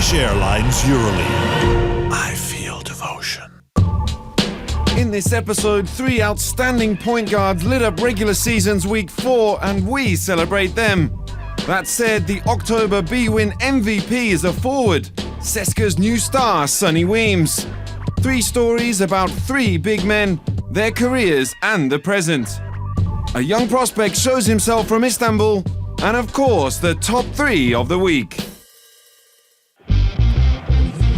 Turkish Airlines Euroleague. I feel devotion. In this episode, 3 outstanding point guards lit up regular season's week 4, and we celebrate them. That said, the October B-Win MVP is a forward, CSKA's new star, Sonny Weems. 3 stories about 3 big men, their careers and the present. A young prospect shows himself from Istanbul, and of course, the top 3 of the week.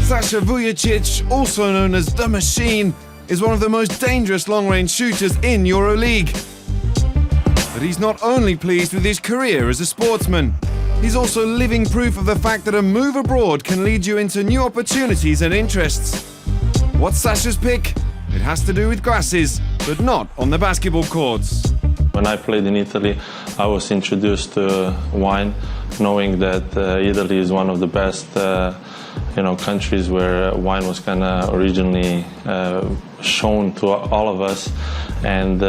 Sasha Vujacic, also known as The Machine, is one of the most dangerous long-range shooters in Euroleague. But he's not only pleased with his career as a sportsman, he's also living proof of the fact that a move abroad can lead you into new opportunities and interests. What's Sasha's pick? It has to do with glasses, but not on the basketball courts. When I played in Italy, I was introduced to wine, knowing that Italy is one of the best countries where wine was kind of originally shown to all of us. And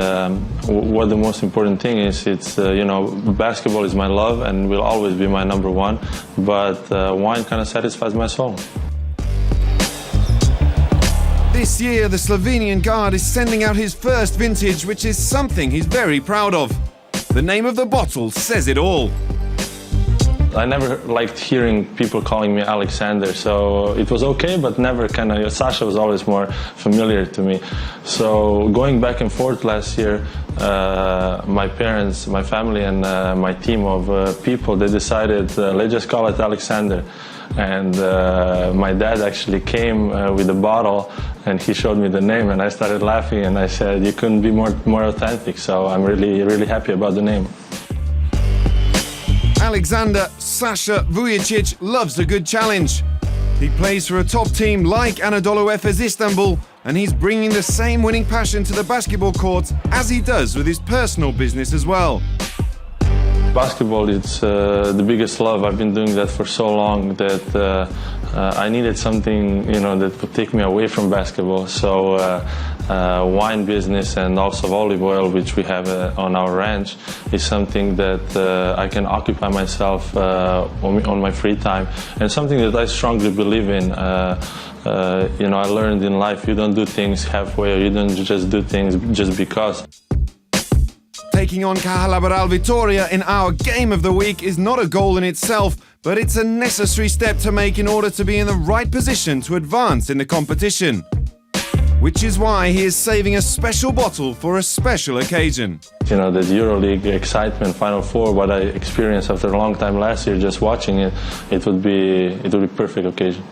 what the most important thing is, it's basketball is my love and will always be my number one, but wine kind of satisfies my soul. This year, the Slovenian guard is sending out his first vintage, which is something he's very proud of. The name of the bottle says it all. I never liked hearing people calling me Alexander, so it was okay, but never Sasha was always more familiar to me. So going back and forth last year, my parents, my family, and my team of people, they decided, let's just call it Alexander. And my dad actually came with a bottle, and he showed me the name, and I started laughing, and I said, you couldn't be more authentic, so I'm really, really happy about the name. Alexander Sasha Vujacic loves a good challenge. He plays for a top team like Anadolu Efes Istanbul, and he's bringing the same winning passion to the basketball courts as he does with his personal business as well. Basketball is the biggest love. I've been doing that for so long that I needed something, that would take me away from basketball. So wine business and also olive oil, which we have on our ranch, is something that I can occupy myself on my free time, and something that I strongly believe in. I learned in life, you don't do things halfway, or you don't just do things just because. Taking on Caja Laboral Vitoria in our game of the week is not a goal in itself, but it's a necessary step to make in order to be in the right position to advance in the competition. Which is why he is saving a special bottle for a special occasion. The Euroleague excitement, Final Four, what I experienced after a long time last year, just watching it, it would be perfect occasion.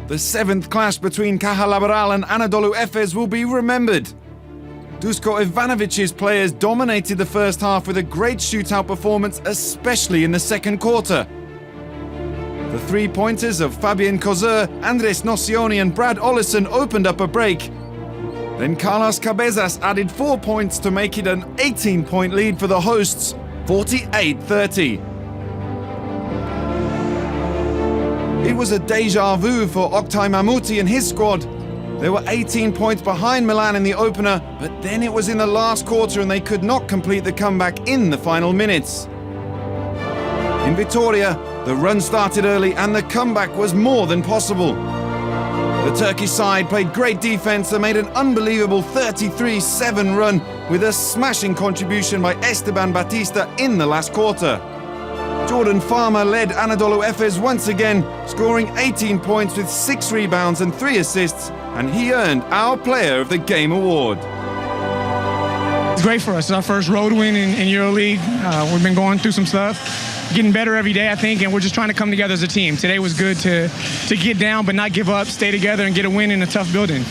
The 7th clash between Caja Laboral and Anadolu Efes will be remembered. Dusko Ivanovic's players dominated the first half with a great shootout performance, especially in the second quarter. The 3-pointers of Fabian Kozer, Andres Nocioni and Brad Ollison opened up a break. Then Carlos Cabezas added 4 points to make it an 18-point lead for the hosts, 48-30. It was a deja vu for Oktay Mahmuti and his squad. They were 18 points behind Milan in the opener, but then it was in the last quarter and they could not complete the comeback in the final minutes. In Vitoria, the run started early and the comeback was more than possible. The Turkish side played great defense and made an unbelievable 33-7 run with a smashing contribution by Esteban Batista in the last quarter. Jordan Farmar led Anadolu Efes once again, scoring 18 points with 6 rebounds and 3 assists, and he earned our Player of the Game award. It's great for us. It's our first road win in Euroleague. We've been going through some stuff, getting better every day, I think, and we're just trying to come together as a team. Today was good to get down but not give up, stay together and get a win in a tough building.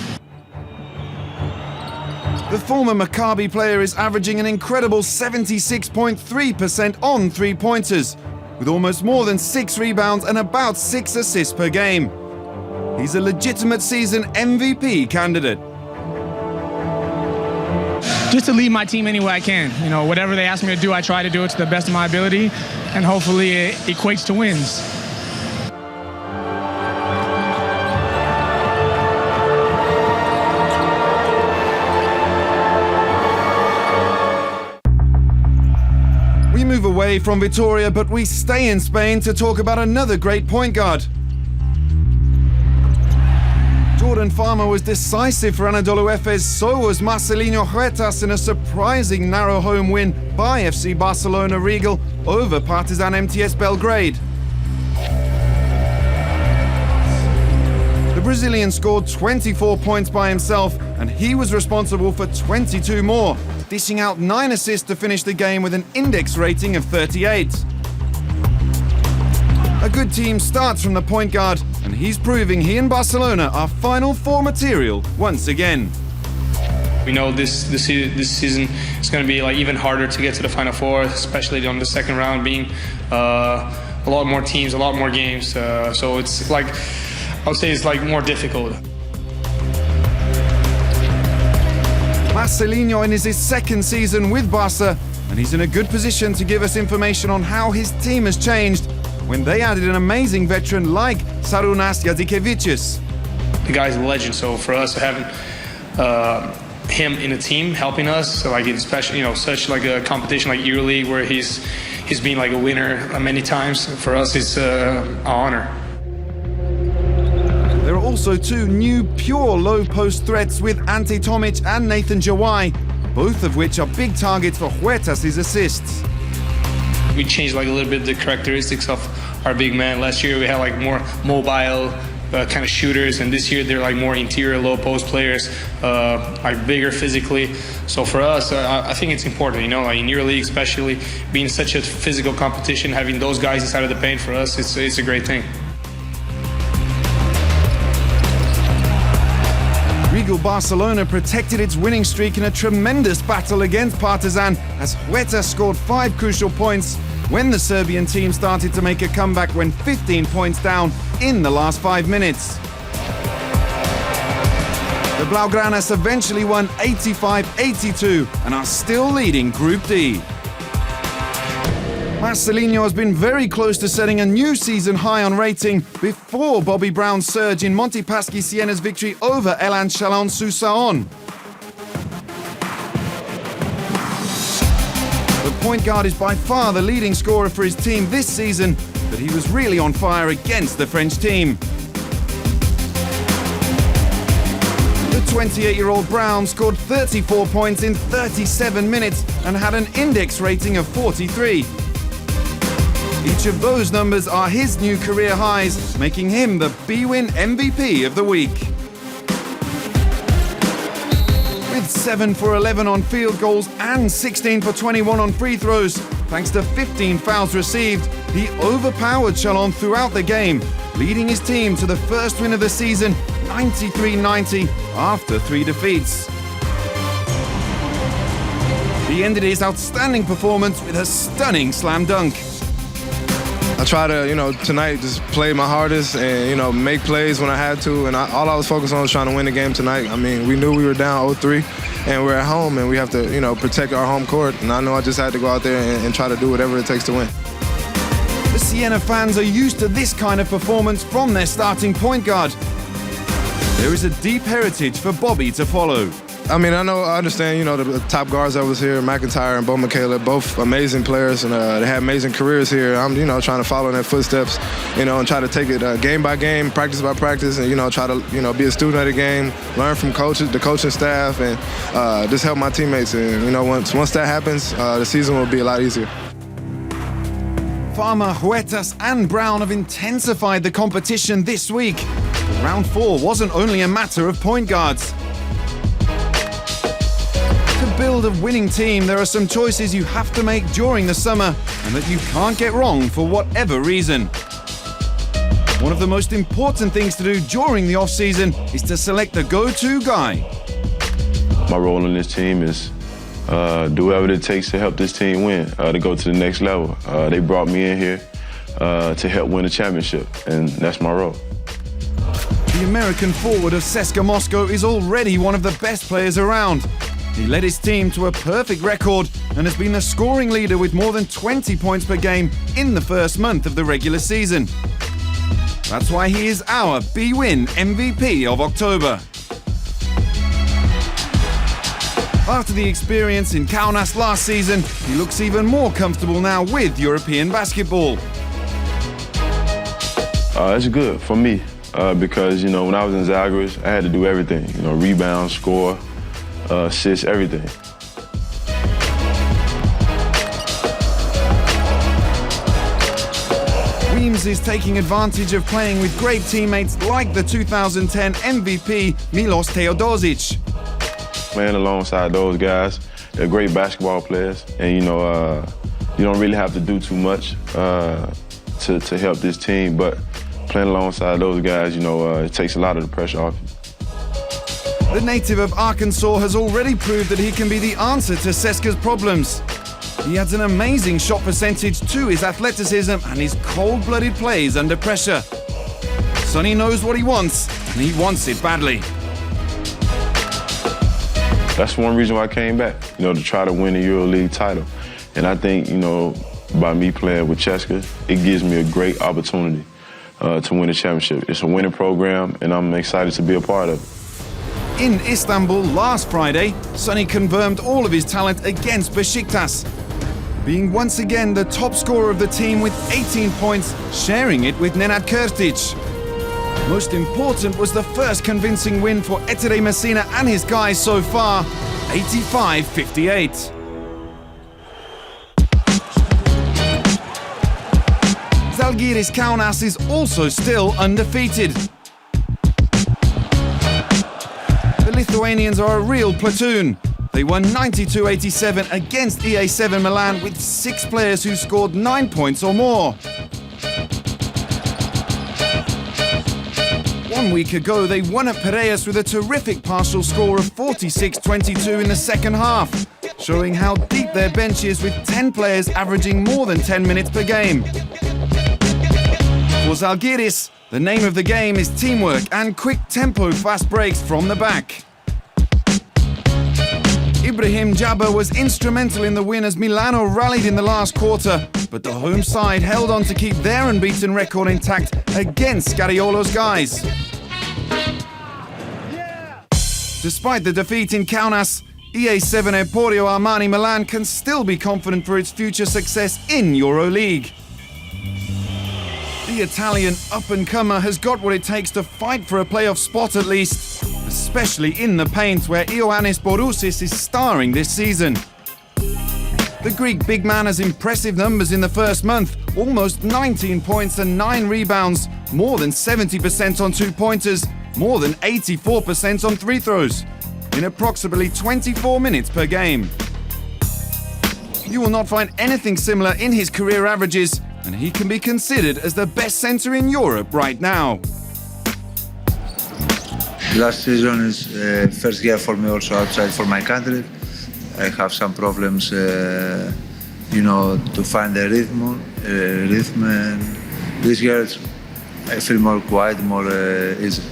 The former Maccabi player is averaging an incredible 76.3% on 3-pointers, with almost more than 6 rebounds and about 6 assists per game. He's a legitimate season MVP candidate. Just to lead my team any way I can. Whatever they ask me to do, I try to do it to the best of my ability, and hopefully it equates to wins. We move away from Vitoria, but we stay in Spain to talk about another great point guard. Jordan Farmar was decisive for Anadolu Efes, so was Marcelinho Huertas in a surprising narrow home win by FC Barcelona Regal over Partizan MTS Belgrade. The Brazilian scored 24 points by himself, and he was responsible for 22 more, dishing out 9 assists to finish the game with an index rating of 38. A good team starts from the point guard, and he's proving he and Barcelona are Final Four material once again. We know this season is going to be even harder to get to the Final Four, especially on the second round, being a lot more teams, a lot more games. So it's I would say it's more difficult. Marcelinho is his second season with Barca, and he's in a good position to give us information on how his team has changed when they added an amazing veteran like Sarunas Jadzikevicius. The guy's a legend, so for us having him in a team helping us, especially such a competition like Euroleague where he's been a winner many times, for us it's an honor. There are also 2 new pure low post threats with Ante Tomic and Nathan Jawai, both of which are big targets for Huertas' assists. We changed a little bit the characteristics of our big man. Last year we had more mobile kind of shooters, and this year they're more interior low post players, bigger physically. So for us, I think it's important, in Euroleague especially, being such a physical competition, having those guys inside of the paint, for us it's a great thing. Regal Barcelona protected its winning streak in a tremendous battle against Partizan as Huertas scored 5 crucial points when the Serbian team started to make a comeback when 15 points down in the last 5 minutes. The Blaugranas eventually won 85-82 and are still leading Group D. Marcelinho has been very close to setting a new season high on rating before Bobby Brown's surge in Montepaschi Siena's victory over Elan Chalon-sur-Saône. The point guard is by far the leading scorer for his team this season, but he was really on fire against the French team. The 28-year-old Brown scored 34 points in 37 minutes and had an index rating of 43. Each of those numbers are his new career highs, making him the BWin MVP of the week. With 7 for 11 on field goals and 16 for 21 on free throws, thanks to 15 fouls received, he overpowered Chalon throughout the game, leading his team to the first win of the season, 93-90, after 3 defeats. He ended his outstanding performance with a stunning slam dunk. I try to, tonight just play my hardest and, make plays when I had to. And all I was focused on was trying to win the game tonight. I mean, we knew we were down 0-3 and we're at home and we have to, protect our home court. And I know I just had to go out there and try to do whatever it takes to win. The Siena fans are used to this kind of performance from their starting point guard. There is a deep heritage for Bobby to follow. I mean, I understand, the top guards that was here, McIntyre and Bo Michaela, both amazing players, and they had amazing careers here. I'm, trying to follow in their footsteps, and try to take it game by game, practice by practice, and, try to, be a student of the game, learn from coaches, the coaching staff, and just help my teammates. And, once that happens, the season will be a lot easier. Farmar, Huertas and Brown have intensified the competition this week. But round 4 wasn't only a matter of point guards. To build a winning team, there are some choices you have to make during the summer and that you can't get wrong for whatever reason. One of the most important things to do during the off-season is to select the go-to guy. My role in this team is do whatever it takes to help this team win, to go to the next level. They brought me in here to help win a championship, and that's my role. The American forward of CSKA Moscow is already one of the best players around. He led his team to a perfect record and has been the scoring leader with more than 20 points per game in the first month of the regular season. That's why he is our BWin MVP of October. After the experience in Kaunas last season, he looks even more comfortable now with European basketball. It's good for me. because, you know, when I was in Zagreus, I had to do everything. You know, rebound, score, assist, everything. Weems is taking advantage of playing with great teammates like the 2010 MVP Milos Teodosic. Playing alongside those guys, they're great basketball players, and you know, you don't really have to do too much to help this team, but playing alongside those guys, you know, it takes a lot of the pressure off you. The native of Arkansas has already proved that he can be the answer to Ceska's problems. He adds an amazing shot percentage to his athleticism and his cold-blooded plays under pressure. Sonny knows what he wants, and he wants it badly. That's one reason why I came back, you know, to try to win the Euroleague title. And I think, you know, by me playing with Ceska, it gives me a great opportunity to win a championship. It's a winning program, and I'm excited to be a part of it. In Istanbul last Friday, Sonny confirmed all of his talent against Besiktas, being once again the top scorer of the team with 18 points, sharing it with Nenad Krstić. Most important was the first convincing win for Etere Messina and his guys so far, 85-58. Zalgiris Kaunas is also still undefeated. The Lithuanians are a real platoon. They won 92-87 against EA7 Milan with 6 players who scored 9 points or more. 1 week ago, they won at Piraeus with a terrific partial score of 46-22 in the second half, showing how deep their bench is with 10 players averaging more than 10 minutes per game. For Zalgiris, the name of the game is teamwork and quick-tempo fast breaks from the back. Ibrahim Jabba was instrumental in the win as Milano rallied in the last quarter, but the home side held on to keep their unbeaten record intact against Scariolo's guys. Despite the defeat in Kaunas, EA7 Emporio Armani Milan can still be confident for its future success in Euroleague. The Italian up-and-comer has got what it takes to fight for a playoff spot at least, especially in the paint where Ioannis Borousis is starring this season. The Greek big man has impressive numbers in the first month, almost 19 points and 9 rebounds, more than 70% on two-pointers, more than 84% on free throws, in approximately 24 minutes per game. You will not find anything similar in his career averages, and he can be considered as the best center in Europe right now. Last season is first year for me also outside for my country. I have some problems, you know, to find the rhythm. And this year I feel more quiet, more easy.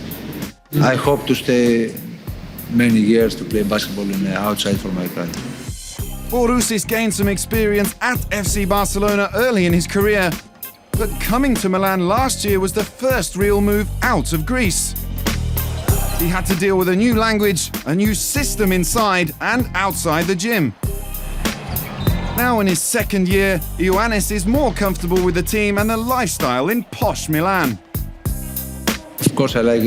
I hope to stay many years to play basketball outside for my country. Borousis gained some experience at FC Barcelona early in his career, but coming to Milan last year was the first real move out of Greece. He had to deal with a new language, a new system inside and outside the gym. Now in his second year, Ioannis is more comfortable with the team and the lifestyle in posh Milan. Of course, I like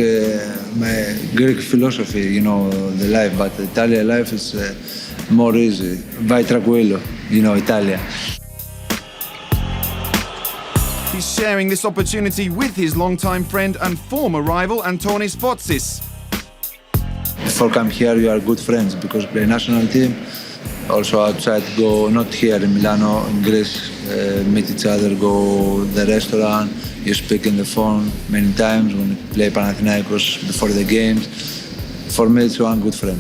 my Greek philosophy, you know, the life, but Italian life is more easy. Vai tranquillo, you know, Italia. He's sharing this opportunity with his longtime friend and former rival Antonis Fotsis. Before come here, you are good friends because play national team. Also outside, go not here in Milano, in Greece, meet each other, go the restaurant. You speak in the phone many times when you play Panathinaikos before the games. For me, it's one good friend.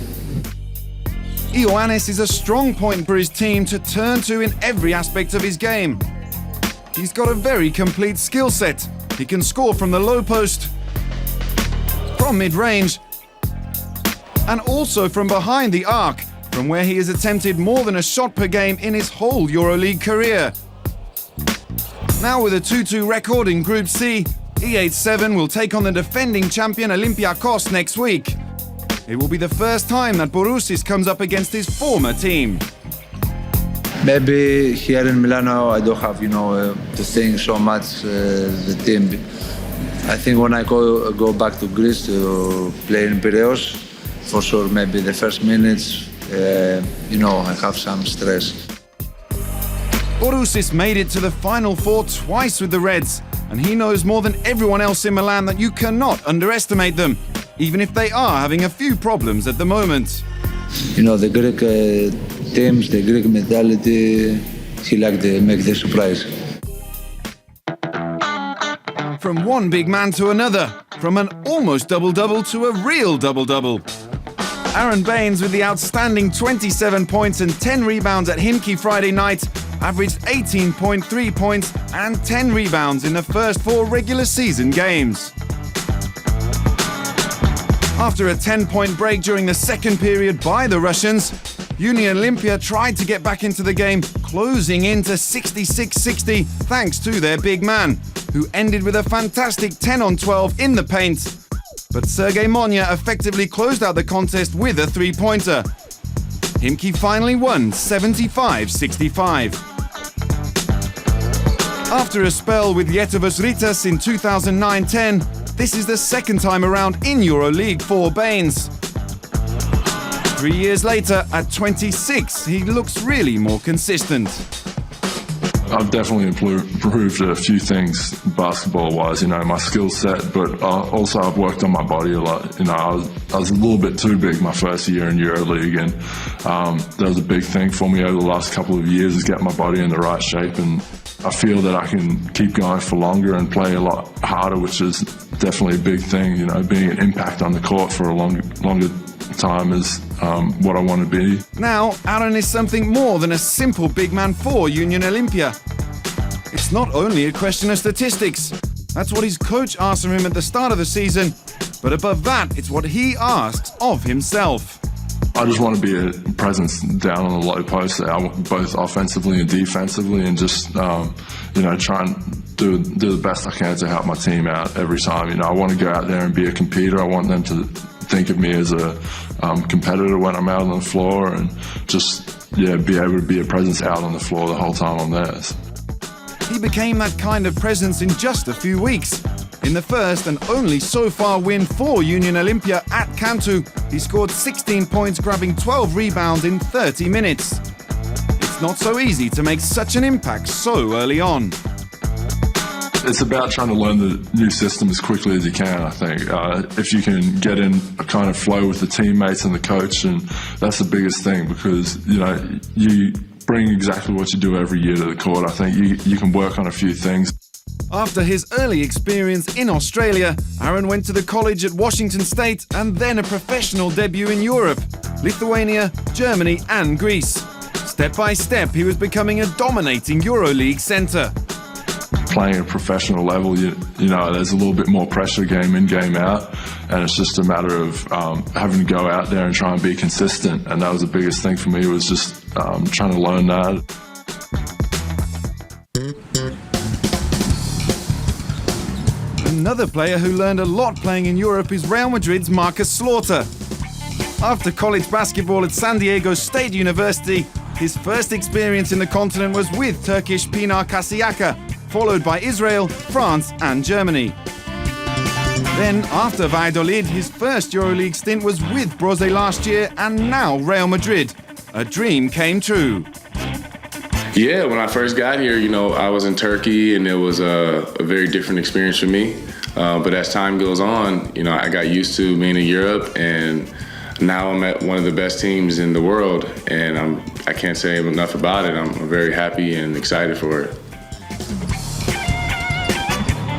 Ioannis is a strong point for his team to turn to in every aspect of his game. He's got a very complete skill set. He can score from the low post, from mid-range, and also from behind the arc, from where he has attempted more than a shot per game in his whole Euroleague career. Now with a 2-2 record in Group C, E87 will take on the defending champion Olympiacos next week. It will be the first time that Borousis comes up against his former team. Maybe here in Milano I don't have, you know, to think so much the team. I think when I go back to Greece to play in Piraeus, for sure maybe the first minutes, I have some stress. Borussis made it to the Final Four twice with the Reds, and he knows more than everyone else in Milan that you cannot underestimate them, even if they are having a few problems at the moment. The Greek teams, the Greek mentality, he like to make the surprise. From one big man to another, from an almost double-double to a real double-double. Aaron Baines with the outstanding 27 points and 10 rebounds at Himki Friday night averaged 18.3 points and 10 rebounds in the first 4 regular season games. After a 10-point break during the second period by the Russians, Union Olympia tried to get back into the game, closing into 66-60 thanks to their big man, who ended with a fantastic 10-on-12 in the paint. But Sergei Monya effectively closed out the contest with a three-pointer. Himki finally won 75-65. After a spell with Lietuvos Rytas in 2009-10, this is the second time around in Euroleague for Baines. 3 years later, at 26, he looks really more consistent. I've definitely improved a few things basketball-wise, my skill set, but also I've worked on my body a lot. I was a little bit too big my first year in Euroleague, and that was a big thing for me over the last couple of years, is getting my body in the right shape, and I feel that I can keep going for longer and play a lot harder, which is definitely a big thing. Being an impact on the court for a longer time is what I want to be. Now, Aaron is something more than a simple big man for Union Olympia. It's not only a question of statistics. That's what his coach asks from him at the start of the season. But above that, it's what he asks of himself. I just want to be a presence down on the low post, both offensively and defensively, and just try and do the best I can to help my team out every time. I want to go out there and be a competitor. I want them to think of me as a competitor when I'm out on the floor, and just be able to be a presence out on the floor the whole time I'm there. He became that kind of presence in just a few weeks. In the first and only so far win for Union Olympia at Cantu, he scored 16 points, grabbing 12 rebounds in 30 minutes. It's not so easy to make such an impact so early on. It's about trying to learn the new system as quickly as you can, I think. If you can get in a kind of flow with the teammates and the coach, and that's the biggest thing, because, you bring exactly what you do every year to the court. I think you can work on a few things. After his early experience in Australia, Aaron went to the college at Washington State and then a professional debut in Europe, Lithuania, Germany and Greece. Step by step, he was becoming a dominating Euroleague centre. Playing at a professional level, there's a little bit more pressure game in, game out, and it's just a matter of having to go out there and try and be consistent, and that was the biggest thing for me, was just trying to learn that. Another player who learned a lot playing in Europe is Real Madrid's Marcus Slaughter. After college basketball at San Diego State University, his first experience in the continent was with Turkish Pinar Kasiyaka, followed by Israel, France and Germany. Then, after Valladolid, his first Euroleague stint was with Brose last year and now Real Madrid. A dream came true. Yeah, when I first got here, I was in Turkey, and it was a very different experience for me. But as time goes on, I got used to being in Europe, and now I'm at one of the best teams in the world, and I can't say enough about it. I'm very happy and excited for it.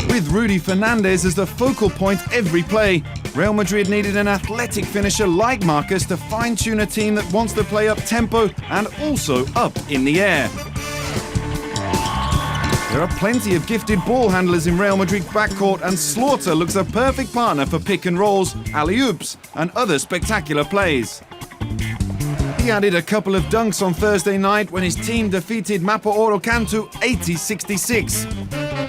With Rudy Fernández as the focal point every play, Real Madrid needed an athletic finisher like Marcus to fine-tune a team that wants to play up-tempo and also up in the air. There are plenty of gifted ball handlers in Real Madrid's backcourt, and Slaughter looks a perfect partner for pick-and-rolls, alley-oops and other spectacular plays. He added a couple of dunks on Thursday night when his team defeated Mapa Oro Cantu 80-66.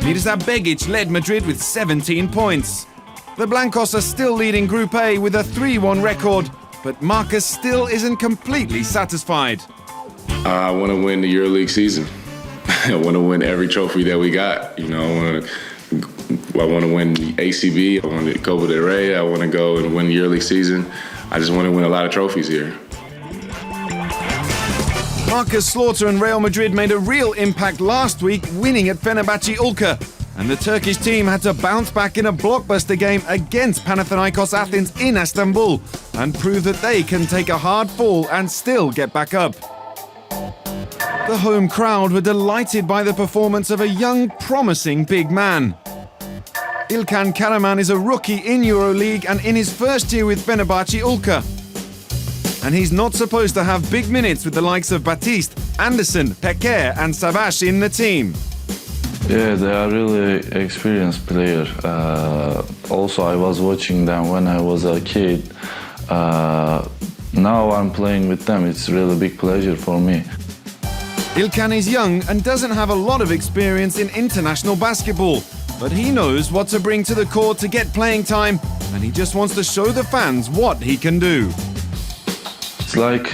Mirza Begic led Madrid with 17 points. The Blancos are still leading Group A with a 3-1 record, but Marcus still isn't completely satisfied. I want to win the EuroLeague season. I want to win every trophy that we got. I want to I want to win the ACB. I want to go to Ray. I want to go and win the Euroleague season. I just want to win a lot of trophies here. Marcus Slaughter and Real Madrid made a real impact last week, winning at Fenerbahce Ulka. And the Turkish team had to bounce back in a blockbuster game against Panathinaikos Athens in Istanbul and prove that they can take a hard fall and still get back up. The home crowd were delighted by the performance of a young, promising big man. İlkan Karaman is a rookie in Euroleague and in his first year with Fenerbahce Ulka. And he's not supposed to have big minutes with the likes of Batista, Anderson, Peker and Savaş in the team. Yeah, they are really experienced players. Also, I was watching them when I was a kid. Now I'm playing with them. It's really a big pleasure for me. İlkan is young and doesn't have a lot of experience in international basketball, but he knows what to bring to the court to get playing time, and he just wants to show the fans what he can do. It's like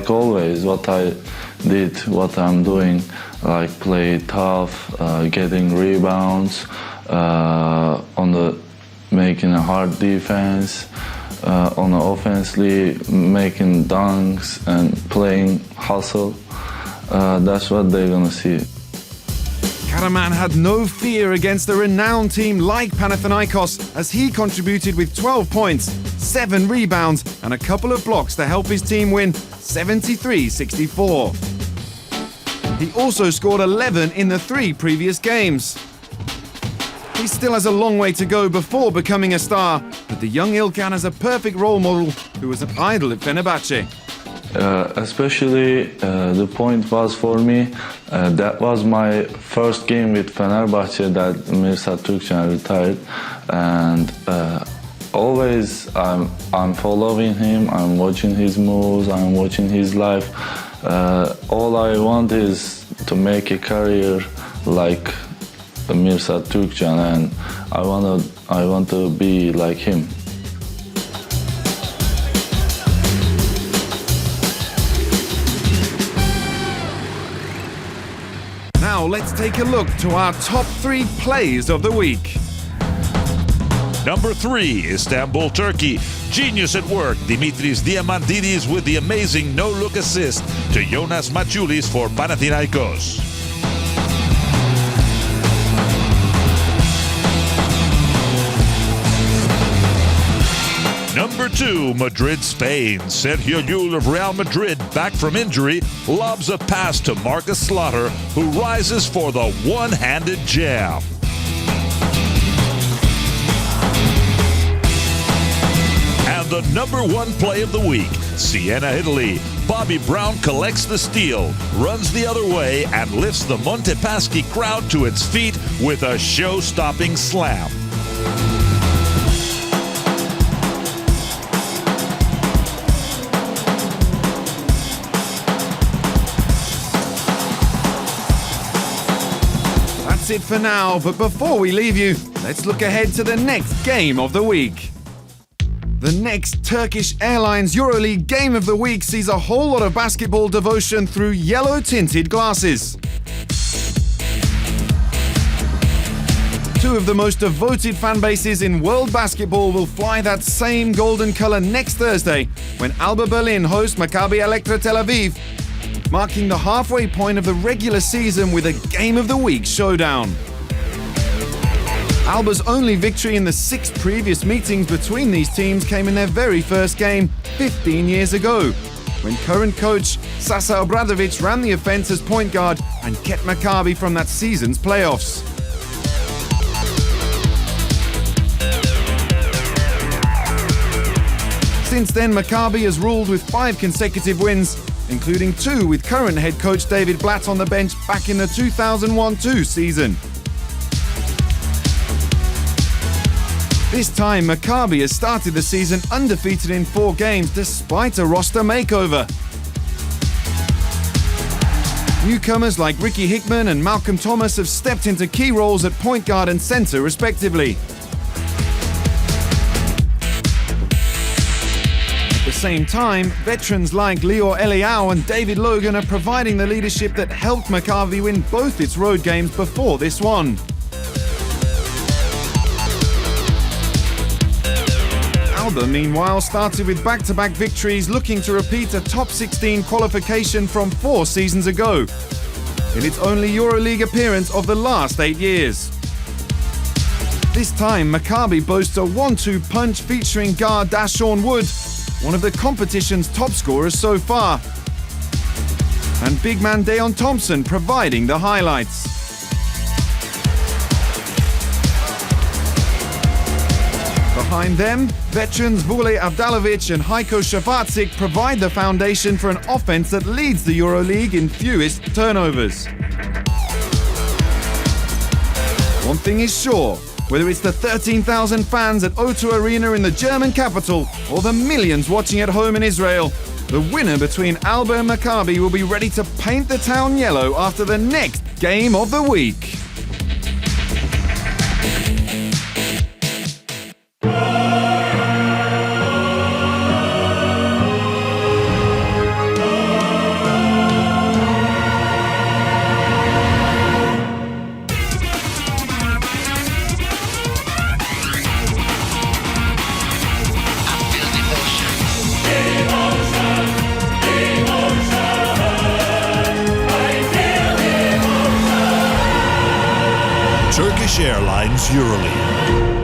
always, what I did, what I'm doing, like play tough, getting rebounds, making a hard defense, on the offensively, making dunks and playing hustle. That's what they're gonna see. Karaman had no fear against a renowned team like Panathinaikos as he contributed with 12 points, 7 rebounds and a couple of blocks to help his team win 73-64. He also scored 11 in the 3 previous games. He still has a long way to go before becoming a star, but the young İlkan is a perfect role model who was an idol at Fenerbahce. Especially the point was for me, that was my first game with Fenerbahce that Mirsad Türkcan retired, and always I'm following him, I'm watching his moves, I'm watching his life. All I want is to make a career like Mirsad Türkcan, and I want to be like him. Now let's take a look to our top 3 plays of the week. Number 3, Istanbul, Turkey. Genius at work. Dimitris Diamantidis with the amazing no-look assist to Jonas Matsoulis for Panathinaikos. Number 2, Madrid, Spain. Sergio Llull of Real Madrid, back from injury, lobs a pass to Marcus Slaughter, who rises for the one-handed jam. And the number 1 play of the week, Siena, Italy. Bobby Brown collects the steal, runs the other way, and lifts the Montepaschi crowd to its feet with a show-stopping slam. That's it for now, but before we leave you, let's look ahead to the next game of the week. The next Turkish Airlines Euroleague game of the week sees a whole lot of basketball devotion through yellow-tinted glasses. 2 of the most devoted fan bases in world basketball will fly that same golden color next Thursday when Alba Berlin hosts Maccabi Electra Tel Aviv, marking the halfway point of the regular season with a Game of the Week showdown. Alba's only victory in the 6 previous meetings between these teams came in their very first game 15 years ago, when current coach Sasa Obradovic ran the offense as point guard and kept Maccabi from that season's playoffs. Since then, Maccabi has ruled with 5 consecutive wins, including 2 with current head coach David Blatt on the bench back in the 2001-2 season. This time, Maccabi has started the season undefeated in 4 games despite a roster makeover. Newcomers like Ricky Hickman and Malcolm Thomas have stepped into key roles at point guard and center, respectively. At the same time, veterans like Lior Eliyahu and David Logan are providing the leadership that helped Maccabi win both its road games before this one. Alba, meanwhile, started with back-to-back victories, looking to repeat a top 16 qualification from 4 seasons ago, in its only Euroleague appearance of the last 8 years. This time, Maccabi boasts a 1-2 punch featuring guard Dashawn Wood, one of the competition's top scorers so far, and big man Deon Thompson providing the highlights. Behind them, veterans Vule Avdalovic and Heiko Shavatzik provide the foundation for an offense that leads the Euroleague in fewest turnovers. One thing is sure, whether it's the 13,000 fans at O2 Arena in the German capital or the millions watching at home in Israel, the winner between Alba and Maccabi will be ready to paint the town yellow after the next game of the week. Turkish Airlines Euroleague.